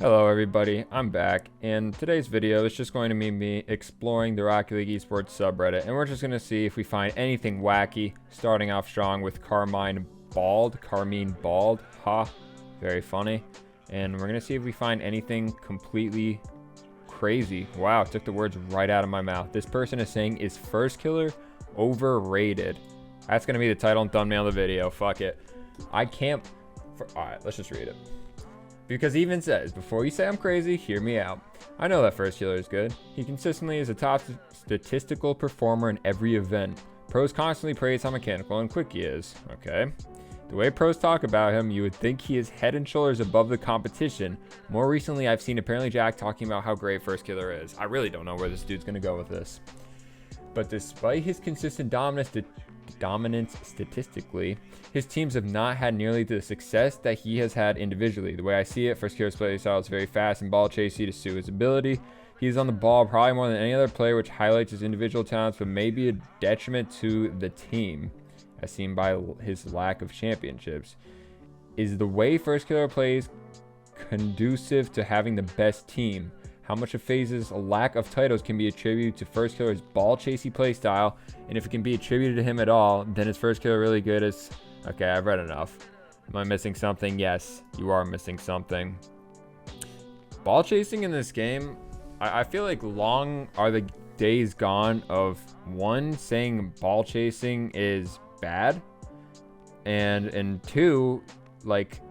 Hello everybody, I'm back, and today's video is just going to be me exploring the Rocket League Esports subreddit, and we're just going to see if we find anything wacky, starting off strong with Carmine Bald, ha, very funny, and we're going to see if we find anything completely crazy. Wow, took the words right out of my mouth. This person is saying, is Firstkiller overrated? That's going to be the title and thumbnail of the video, fuck it. Alright, let's just read it. Because he even says, before you say I'm crazy, hear me out. I know that Firstkiller is good. He consistently is a top statistical performer in every event. Pros constantly praise how mechanical and quick he is. Okay. The way pros talk about him, you would think he is head and shoulders above the competition. More recently, I've seen apparently Jack talking about how great Firstkiller is. I really don't know where this dude's going to go with this. But despite his consistent dominance statistically, his teams have not had nearly the success that he has had individually. The way I see it, Firstkiller's play style is very fast and ball chasey to suit his ability. He's on the ball probably more than any other player, which highlights his individual talents, but may be a detriment to the team, as seen by his lack of championships. Is the way Firstkiller plays conducive to having the best team? How much of FaZe's lack of titles can be attributed to Firstkiller's ball chasey playstyle, and if it can be attributed to him at all, then is Firstkiller really good as... Okay, I've read enough. Am I missing something? Yes, you are missing something. Ball chasing in this game, I feel like long are the days gone of one, saying ball chasing is bad, and two, like...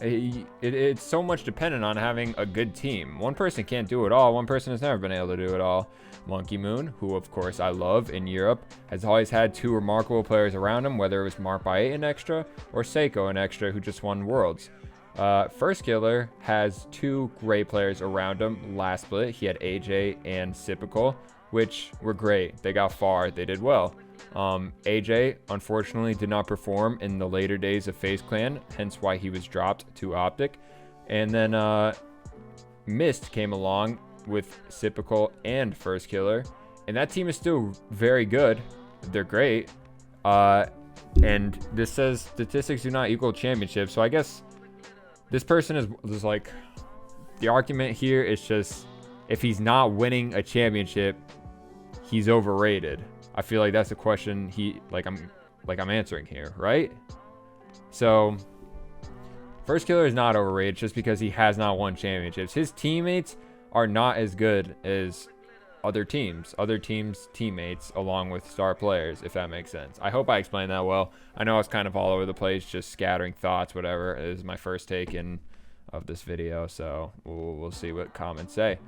It's so much dependent on having a good team. One person can't do it all. One person has never been able to do it all. Monkey Moon, who of course I love in Europe, has always had two remarkable players around him, whether it was Mark by 8 in Extra or Seiko in Extra, who just won Worlds. Firstkiller has two great players around him. Last split, he had AJ and Sipical, which were great. They got far. They did well. AJ unfortunately did not perform in the later days of FaZe Clan, hence why he was dropped to Optic. And then Mist came along with Sipical and Firstkiller, and that team is still very good. They're great. And this says statistics do not equal championships, so I guess this person is like, the argument here is just, if he's not winning a championship, he's overrated. I feel like that's the question I'm answering here, right? So Firstkiller is not overrated just because he has not won championships. His teammates are not as good as other teams' teammates, along with star players, if that makes sense. I hope I explained that well. I know I was kind of all over the place, just scattering thoughts, whatever. It is my first take of this video, so we'll see what comments say.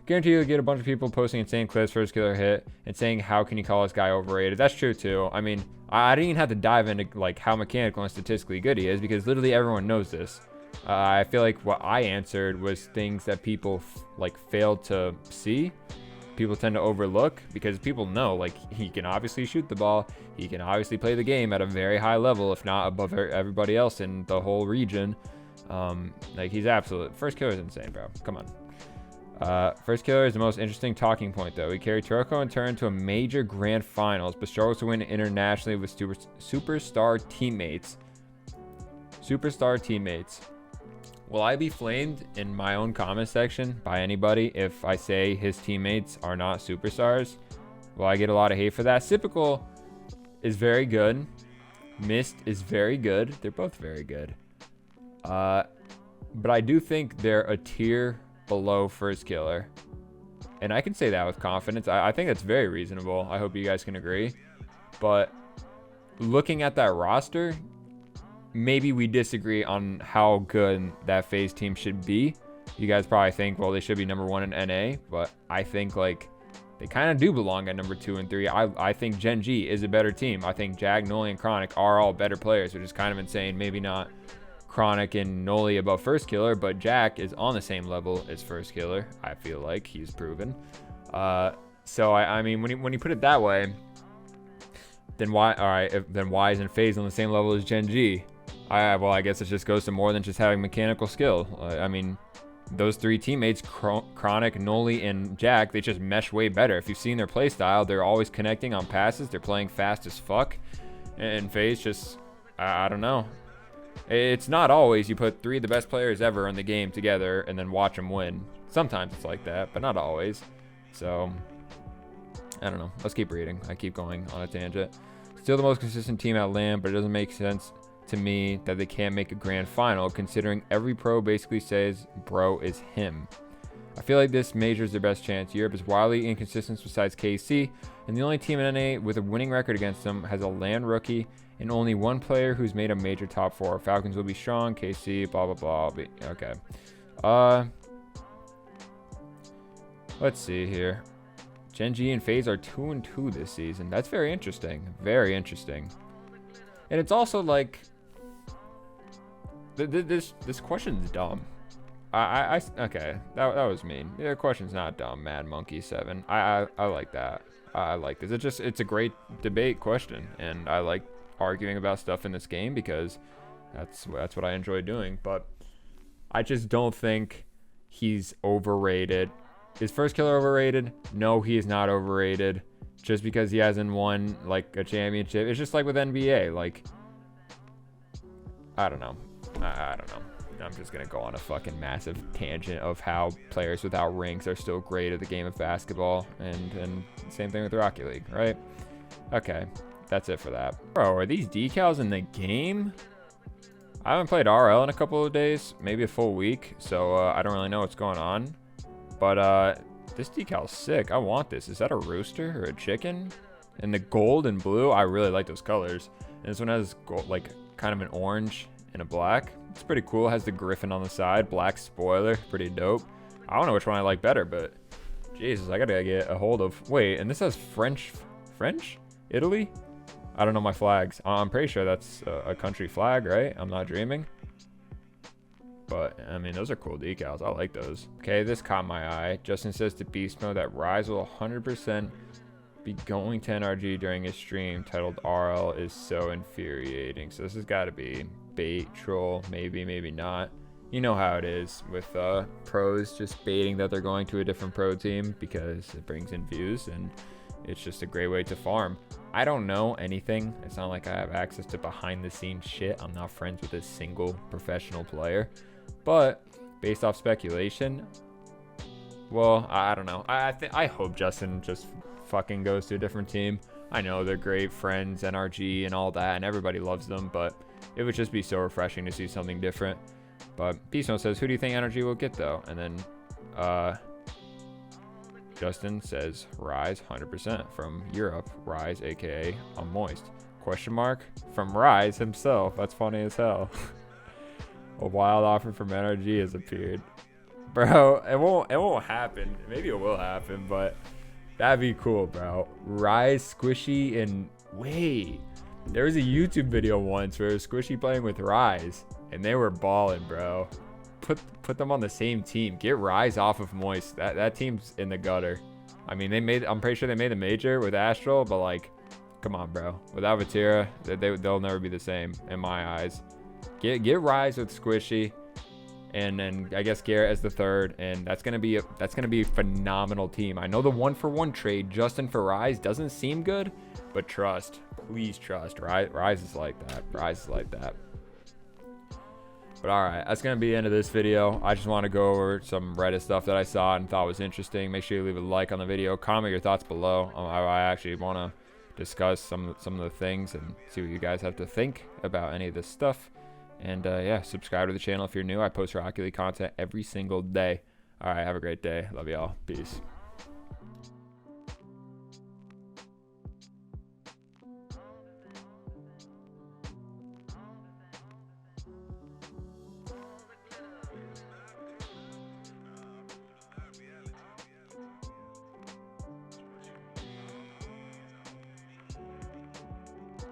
Guarantee you'll get a bunch of people posting insane clips Firstkiller hit and saying, how can you call this guy overrated? That's true too. I mean, I didn't even have to dive into like how mechanical and statistically good he is, because literally everyone knows this. I feel like what I answered was things that people failed to see. People tend to overlook, because people know, like, he can obviously shoot the ball. He can obviously play the game at a very high level, if not above everybody else in the whole region. Like, he's absolute. Firstkiller is insane, bro. Come on. Firstkiller is the most interesting talking point, though. He carried Turco in turn to a major grand finals, but struggles to win internationally with superstar teammates. Will I be flamed in my own comment section by anybody if I say his teammates are not superstars? Will I get a lot of hate for that? Sipical is very good. Mist is very good. They're both very good. But I do think they're a tier below Firstkiller, and I can say that with confidence. I think that's very reasonable. I hope you guys can agree. But looking at that roster, maybe we disagree on how good that FaZe team should be. You guys probably think, well, they should be number 1 in NA, but I think like they kind of do belong at number 2 and 3. I think Gen G is a better team. I think Jag, Noli, and Chronic are all better players, which is kind of insane. Maybe not Chronic and Noli above Firstkiller, but Jack is on the same level as Firstkiller. I feel like he's proven. So I mean, when you put it that way, then why? All right, then why isn't FaZe on the same level as Gen G? Well, I guess it just goes to more than just having mechanical skill. I mean, those three teammates, Chronic, Noli, and Jack, they just mesh way better. If you've seen their play style, they're always connecting on passes. They're playing fast as fuck, and FaZe just, I don't know. It's not always you put 3 of the best players ever in the game together and then watch them win. Sometimes it's like that, but not always. So, I don't know. Let's keep reading. I keep going on a tangent. Still the most consistent team at LAN, but it doesn't make sense to me that they can't make a grand final, considering every pro basically says bro is him. I feel like this major is their best chance. Europe is wildly inconsistent besides KC, and the only team in NA with a winning record against them has a LAN rookie and only one player who's made a major top 4. Falcons will be strong, KC, blah, blah, blah. Okay. Let's see here. Gen G and FaZe are 2-2 this season. That's very interesting. Very interesting. And it's also like... This question's dumb. Okay, that was mean. The question's not dumb. Mad Monkey 7. I like that. I like this. It's a great debate question, and I like arguing about stuff in this game because that's what I enjoy doing. But I just don't think he's overrated. Is Firstkiller overrated? No, he is not overrated. Just because he hasn't won like a championship, it's just like with NBA. Like, I don't know. I don't know. I'm just gonna go on a fucking massive tangent of how players without rings are still great at the game of basketball, and same thing with Rocket League, right? Okay, that's it for that. Bro, are these decals in the game? I haven't played RL in a couple of days, maybe a full week, so I don't really know what's going on. But this decal's sick. I want this. Is that a rooster or a chicken? And the gold and blue, I really like those colors. And this one has gold, like kind of an orange and a black. It's pretty cool. It has the griffin on the side, black spoiler, pretty dope. I don't know which one I like better, but Jesus, I gotta get a hold of. Wait, and this has French, Italy. I don't know my flags. I'm pretty sure that's a country flag, right? I'm not dreaming. But I mean, those are cool decals. I like those. Okay, this caught my eye. Justin says to Beast Mode that Rise will 100% be going to NRG during his stream titled RL is so infuriating. So this has got to be bait, troll, maybe not. You know how it is with pros just baiting that they're going to a different pro team because it brings in views and it's just a great way to farm. I don't know anything. It's not like I have access to behind the scenes shit. I'm not friends with a single professional player. But based off speculation, well, I don't know. I hope Justin just fucking goes to a different team. I know they're great friends, NRG and all that, and everybody loves them, but it would just be so refreshing to see something different. But Peace Note says, who do you think NRG will get though? And then Justin says Rise 100% from Europe. Rise, aka I'm moist. Question mark from Rise himself. That's funny as hell. A wild offer from NRG has appeared. Bro, it won't happen. Maybe it will happen, but that'd be cool, bro. Rise, Squishy, and wait. There was a YouTube video once where it was Squishy playing with Rise, and they were balling, bro. Put them on the same team. Get Rise off of Moist. That team's in the gutter. I mean, I'm pretty sure they made a major with Astral, but like, come on, bro. Without Vatira, they'll never be the same in my eyes. Get Rise with Squishy, and then I guess Garrett as the third, and that's gonna be a phenomenal team. I know the 1-for-1 trade Justin for Rise doesn't seem good, but trust, please trust. Rise is like that. Rise is like that. But all right, that's gonna be the end of this video. I just want to go over some Reddit stuff that I saw and thought was interesting. Make sure you leave a like on the video, comment your thoughts below. I actually want to discuss some of the things and see what you guys have to think about any of this stuff. And yeah, subscribe to the channel if you're new. I post Rocket League content every single day. All right, have a great day. Love y'all. Peace.